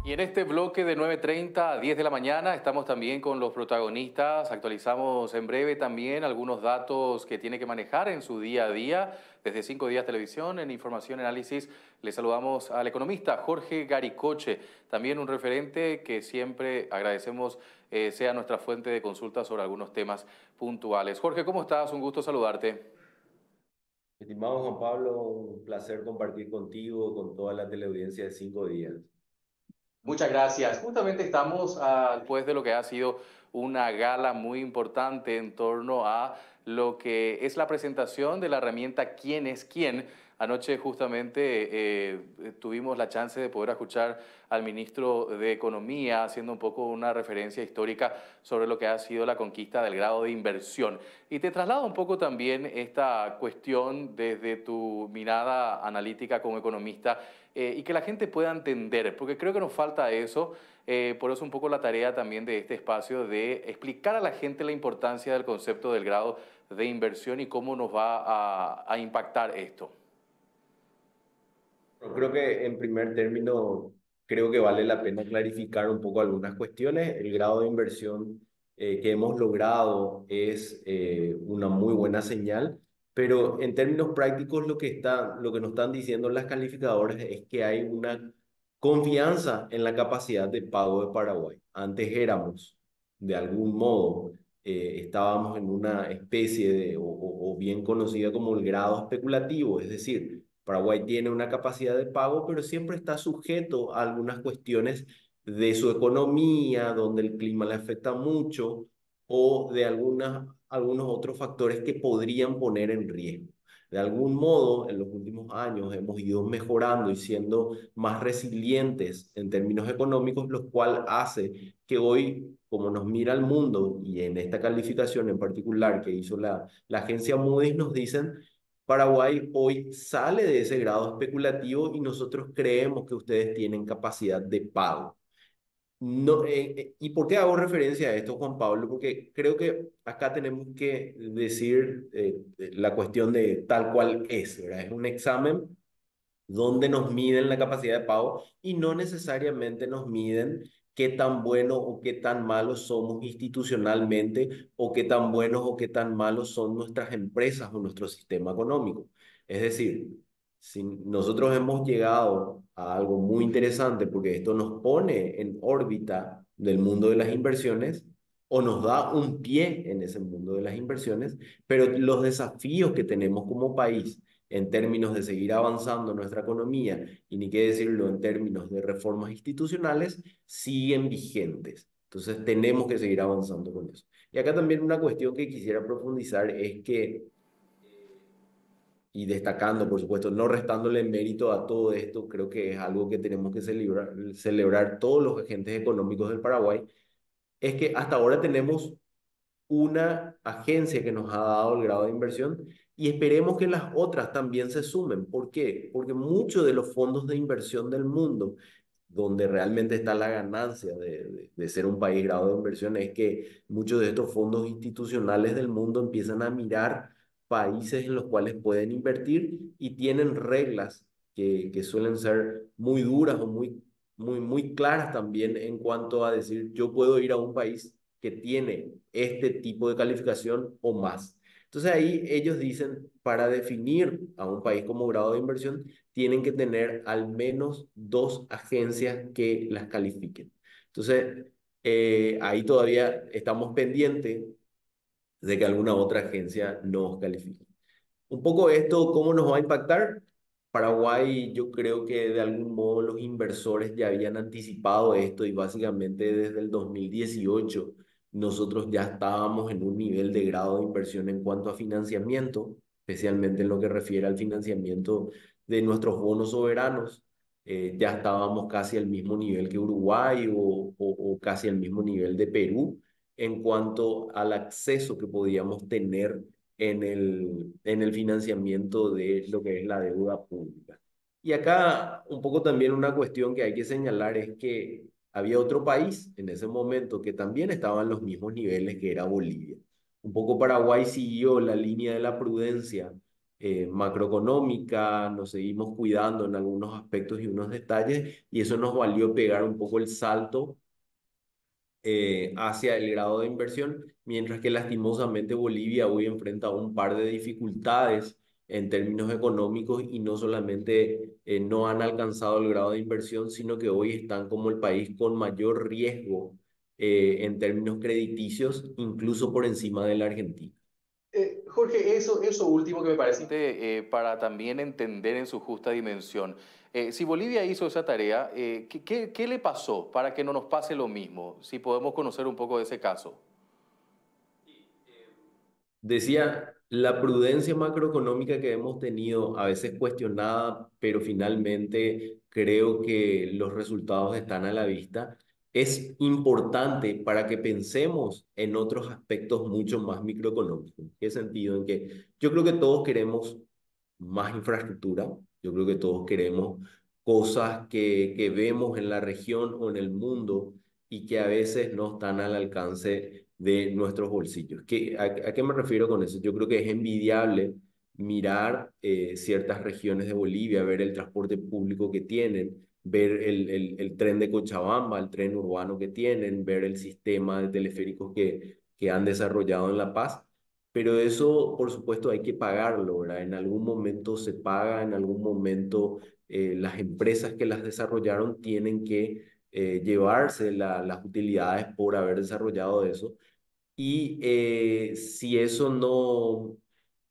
Y en este bloque de 9:30 a 10 de la mañana estamos también con los protagonistas. Actualizamos en breve también algunos datos que tiene que manejar en su día a día. Desde 5 días Televisión, en Información y Análisis, le saludamos al economista Jorge Garicoche, también un referente que siempre agradecemos sea nuestra fuente de consulta sobre algunos temas puntuales. Jorge, ¿cómo estás? Un gusto saludarte. Estimado Juan Pablo, un placer compartir contigo, con toda la teleaudiencia de 5 días. Muchas gracias. Justamente estamos después de lo que ha sido una gala muy importante en torno a lo que es la presentación de la herramienta ¿Quién es quién? Anoche justamente tuvimos la chance de poder escuchar al ministro de Economía haciendo un poco una referencia histórica sobre lo que ha sido la conquista del grado de inversión. Y te traslado un poco también esta cuestión desde tu mirada analítica como economista y que la gente pueda entender, porque creo que nos falta eso. Por eso un poco la tarea también de este espacio de explicar a la gente la importancia del concepto del grado de inversión y cómo nos va a impactar esto. Bueno, creo que en primer término, creo que vale la pena clarificar un poco algunas cuestiones. El grado de inversión que hemos logrado es una muy buena señal, pero en términos prácticos lo que nos están diciendo las calificadoras es que hay una confianza en la capacidad de pago de Paraguay. Antes éramos, de algún modo, estábamos en una especie de, o bien conocida como el grado especulativo, es decir, Paraguay tiene una capacidad de pago, pero siempre está sujeto a algunas cuestiones de su economía, donde el clima le afecta mucho, o de algunos otros factores que podrían poner en riesgo. De algún modo, en los últimos años hemos ido mejorando y siendo más resilientes en términos económicos, lo cual hace que hoy, como nos mira el mundo, y en esta calificación en particular que hizo la agencia Moody's, nos dicen: Paraguay hoy sale de ese grado especulativo y nosotros creemos que ustedes tienen capacidad de pago. No, ¿y por qué hago referencia a esto, Juan Pablo? Porque creo que acá tenemos que decir la cuestión de tal cual es, ¿verdad? Es un examen donde nos miden la capacidad de pago y no necesariamente nos miden qué tan bueno o qué tan malos somos institucionalmente o qué tan buenos o qué tan malos son nuestras empresas o nuestro sistema económico. Es decir, si nosotros hemos llegado a algo muy interesante porque esto nos pone en órbita del mundo de las inversiones o nos da un pie en ese mundo de las inversiones, pero los desafíos que tenemos como país en términos de seguir avanzando nuestra economía y ni qué decirlo en términos de reformas institucionales, siguen vigentes. Entonces tenemos que seguir avanzando con eso. Y acá también una cuestión que quisiera profundizar es que, y destacando, por supuesto, no restándole mérito a todo esto, creo que es algo que tenemos que celebrar todos los agentes económicos del Paraguay, es que hasta ahora tenemos una agencia que nos ha dado el grado de inversión y esperemos que las otras también se sumen. ¿Por qué? Porque muchos de los fondos de inversión del mundo, donde realmente está la ganancia de ser un país grado de inversión, es que muchos de estos fondos institucionales del mundo empiezan a mirar países en los cuales pueden invertir y tienen reglas que suelen ser muy duras o muy claras también en cuanto a decir: yo puedo ir a un país que tiene este tipo de calificación o más. Entonces ahí ellos dicen: para definir a un país como grado de inversión, tienen que tener al menos dos agencias que las califiquen. Entonces, ahí todavía estamos pendientes de que alguna otra agencia nos califique. Un poco esto, ¿cómo nos va a impactar? Paraguay, yo creo que de algún modo los inversores ya habían anticipado esto y básicamente desde el 2018 nosotros ya estábamos en un nivel de grado de inversión en cuanto a financiamiento, especialmente en lo que refiere al financiamiento de nuestros bonos soberanos. Ya estábamos casi al mismo nivel que Uruguay o casi al mismo nivel de Perú en cuanto al acceso que podíamos tener en el financiamiento de lo que es la deuda pública. Y acá un poco también una cuestión que hay que señalar es que había otro país en ese momento que también estaba en los mismos niveles, que era Bolivia. Un poco Paraguay siguió la línea de la prudencia macroeconómica, nos seguimos cuidando en algunos aspectos y unos detalles, y eso nos valió pegar un poco el salto hacia el grado de inversión, mientras que lastimosamente Bolivia hoy enfrenta un par de dificultades en términos económicos y no solamente no han alcanzado el grado de inversión, sino que hoy están como el país con mayor riesgo en términos crediticios, incluso por encima de la Argentina. Jorge, eso último que me parece para también entender en su justa dimensión. Si Bolivia hizo esa tarea, ¿qué le pasó para que no nos pase lo mismo? Si podemos conocer un poco de ese caso. Decía, la prudencia macroeconómica que hemos tenido, a veces cuestionada, pero finalmente creo que los resultados están a la vista, es importante para que pensemos en otros aspectos mucho más microeconómicos. ¿En qué sentido? En que yo creo que todos queremos más infraestructura, yo creo que todos queremos cosas que vemos en la región o en el mundo y que a veces no están al alcance de nuestros bolsillos. ¿A qué me refiero con eso? Yo creo que es envidiable mirar ciertas regiones de Bolivia, ver el transporte público que tienen, ver el tren de Cochabamba, el tren urbano que tienen, ver el sistema de teleféricos que han desarrollado en La Paz. Pero eso, por supuesto, hay que pagarlo, ¿verdad? En algún momento se paga, en algún momento las empresas que las desarrollaron tienen que llevarse las utilidades por haber desarrollado eso. Y si eso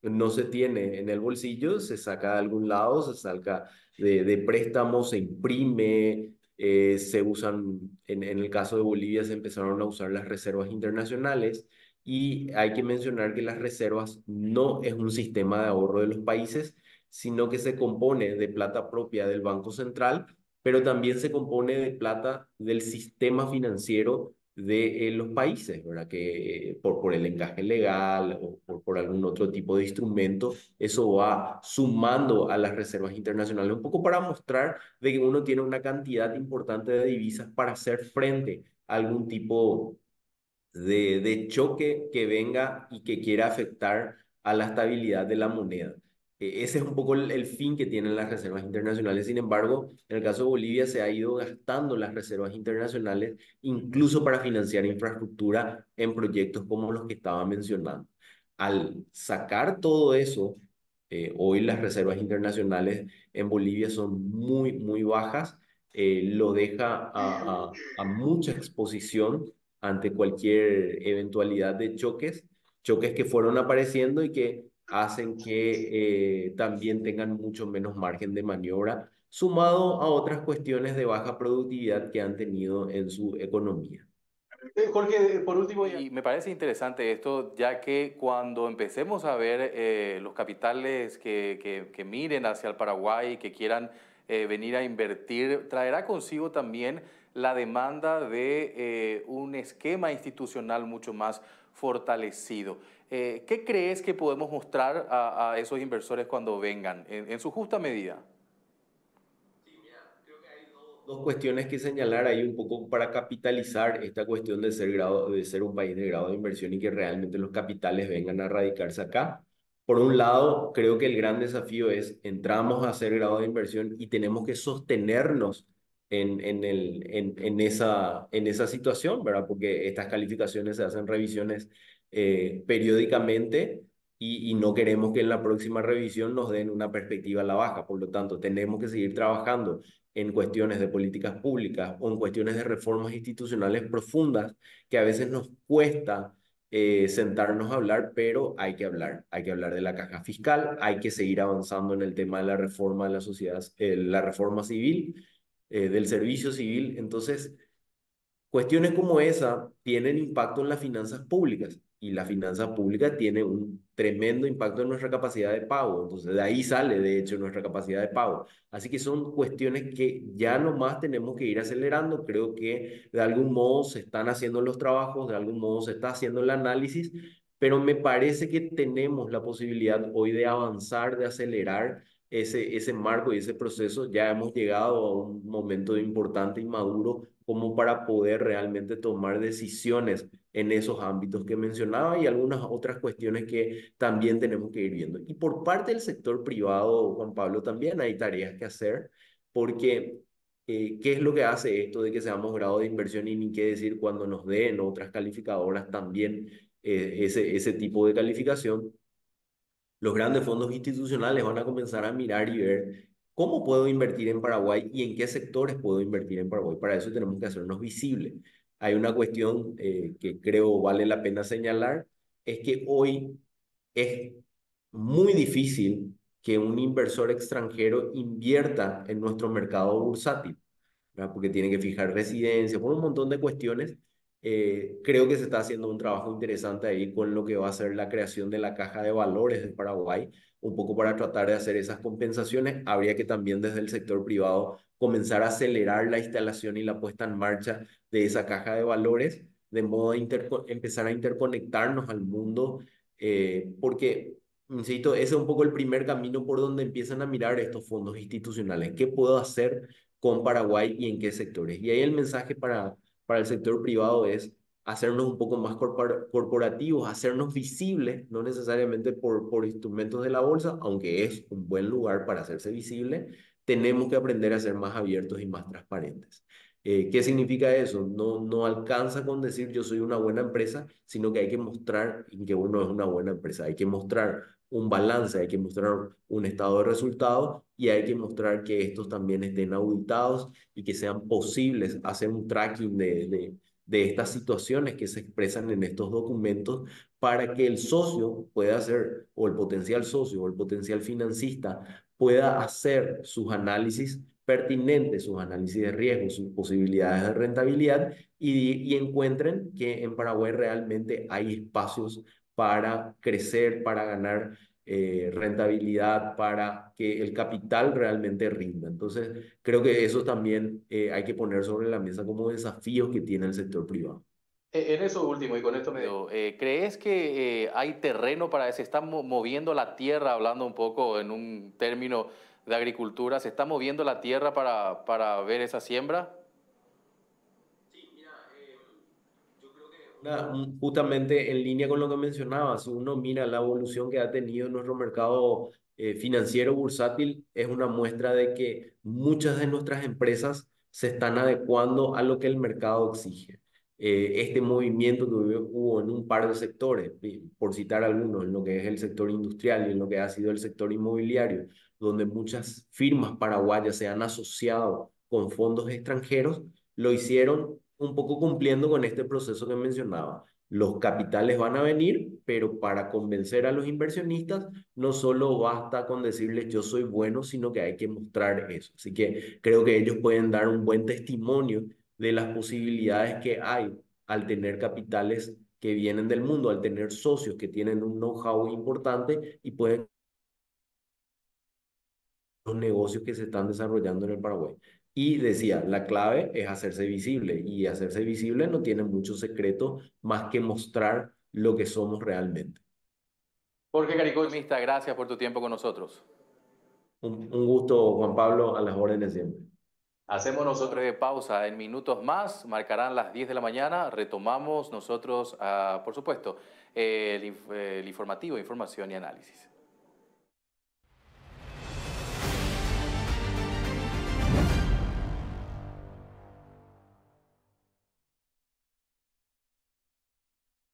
no se tiene en el bolsillo, se saca de algún lado, se saca de préstamos, se imprime, se usan, en el caso de Bolivia se empezaron a usar las reservas internacionales y hay que mencionar que las reservas no es un sistema de ahorro de los países, sino que se compone de plata propia del Banco Central, pero también se compone de plata del sistema financiero de los países, ¿verdad? Que por el encaje legal o por algún otro tipo de instrumento, eso va sumando a las reservas internacionales, un poco para mostrar de que uno tiene una cantidad importante de divisas para hacer frente a algún tipo de choque que venga y que quiera afectar a la estabilidad de la moneda. Ese es un poco el fin que tienen las reservas internacionales. Sin embargo, en el caso de Bolivia se ha ido gastando las reservas internacionales incluso para financiar infraestructura en proyectos como los que estaba mencionando. Al sacar todo eso, hoy las reservas internacionales en Bolivia son muy, muy bajas. Lo deja a mucha exposición ante cualquier eventualidad de choques, choques que fueron apareciendo y que hacen que también tengan mucho menos margen de maniobra, sumado a otras cuestiones de baja productividad que han tenido en su economía. Jorge, por último, y me parece interesante esto, ya que cuando empecemos a ver los capitales que miren hacia el Paraguay, que quieran venir a invertir, traerá consigo también la demanda de un esquema institucional mucho más fortalecido. ¿Qué crees que podemos mostrar a esos inversores cuando vengan, en su justa medida? Dos cuestiones que señalar ahí un poco para capitalizar esta cuestión de de ser un país de grado de inversión y que realmente los capitales vengan a radicarse acá. Por un lado, creo que el gran desafío es, entramos a hacer grado de inversión y tenemos que sostenernos en esa situación, ¿verdad? Porque estas calificaciones se hacen revisiones periódicamente y no queremos que en la próxima revisión nos den una perspectiva a la baja. Por lo tanto, tenemos que seguir trabajando en cuestiones de políticas públicas o en cuestiones de reformas institucionales profundas que a veces nos cuesta sentarnos a hablar, pero hay que hablar de la caja fiscal, hay que seguir avanzando en el tema de la reforma de la sociedad, la reforma civil, del servicio civil. Entonces, cuestiones como esa tienen impacto en las finanzas públicas y la finanza pública tiene un tremendo impacto en nuestra capacidad de pago. Entonces, de ahí sale, de hecho, nuestra capacidad de pago. Así que son cuestiones que ya nomás tenemos que ir acelerando. Creo que de algún modo se están haciendo los trabajos, de algún modo se está haciendo el análisis, pero me parece que tenemos la posibilidad hoy de avanzar, de acelerar ese marco y ese proceso. Ya hemos llegado a un momento importante y maduro como para poder realmente tomar decisiones en esos ámbitos que mencionaba y algunas otras cuestiones que también tenemos que ir viendo. Y por parte del sector privado, Juan Pablo, también hay tareas que hacer porque ¿qué es lo que hace esto de que seamos grado de inversión y ni qué decir cuando nos den otras calificadoras también ese tipo de calificación? Los grandes fondos institucionales van a comenzar a mirar y ver cómo puedo invertir en Paraguay y en qué sectores puedo invertir en Paraguay. Para eso tenemos que hacernos visibles. Hay una cuestión que creo vale la pena señalar, es que hoy es muy difícil que un inversor extranjero invierta en nuestro mercado bursátil, ¿verdad? Porque tiene que fijar residencia, por un montón de cuestiones. Creo que se está haciendo un trabajo interesante ahí con lo que va a ser la creación de la caja de valores de Paraguay, un poco para tratar de hacer esas compensaciones. Habría que también desde el sector privado comenzar a acelerar la instalación y la puesta en marcha de esa caja de valores, de modo de empezar a interconectarnos al mundo, porque, insisto, ese es un poco el primer camino por donde empiezan a mirar estos fondos institucionales. ¿Qué puedo hacer con Paraguay y en qué sectores? Y ahí el mensaje para el sector privado es hacernos un poco más corporativos, hacernos visibles, no necesariamente por instrumentos de la bolsa, aunque es un buen lugar para hacerse visible, tenemos que aprender a ser más abiertos y más transparentes. ¿Qué significa eso? No, no alcanza con decir yo soy una buena empresa, sino que hay que mostrar que uno es una buena empresa. Hay que mostrar un balance, hay que mostrar un estado de resultados y hay que mostrar que estos también estén auditados y que sean posibles hacer un tracking de estas situaciones que se expresan en estos documentos para que el socio pueda hacer, o el potencial socio o el potencial financista pueda hacer sus análisis pertinentes, sus análisis de riesgo, sus posibilidades de rentabilidad y encuentren que en Paraguay realmente hay espacios para crecer, para ganar rentabilidad, para que el capital realmente rinda. Entonces, creo que eso también hay que poner sobre la mesa como desafíos que tiene el sector privado. En eso último, y con esto me... ¿Crees que hay terreno para... Se está moviendo la tierra, hablando un poco en un término de agricultura, se está moviendo la tierra para ver esa siembra? Justamente en línea con lo que mencionabas, si uno mira la evolución que ha tenido nuestro mercado financiero bursátil, es una muestra de que muchas de nuestras empresas se están adecuando a lo que el mercado exige. Este movimiento que hubo en un par de sectores, por citar algunos, en lo que es el sector industrial y en lo que ha sido el sector inmobiliario, donde muchas firmas paraguayas se han asociado con fondos extranjeros, lo hicieron un poco cumpliendo con este proceso que mencionaba. Los capitales van a venir, pero para convencer a los inversionistas no solo basta con decirles yo soy bueno, sino que hay que mostrar eso. Así que creo que ellos pueden dar un buen testimonio de las posibilidades que hay al tener capitales que vienen del mundo, al tener socios que tienen un know-how importante y pueden los negocios que se están desarrollando en el Paraguay. Y decía, la clave es hacerse visible y hacerse visible no tiene mucho secreto más que mostrar lo que somos realmente. Jorge Caricoche, economista, gracias por tu tiempo con nosotros. Un gusto, Juan Pablo, a las órdenes siempre. Hacemos nosotros breve pausa. En minutos más, marcarán las 10 de la mañana. Retomamos nosotros, por supuesto, el informativo, información y análisis.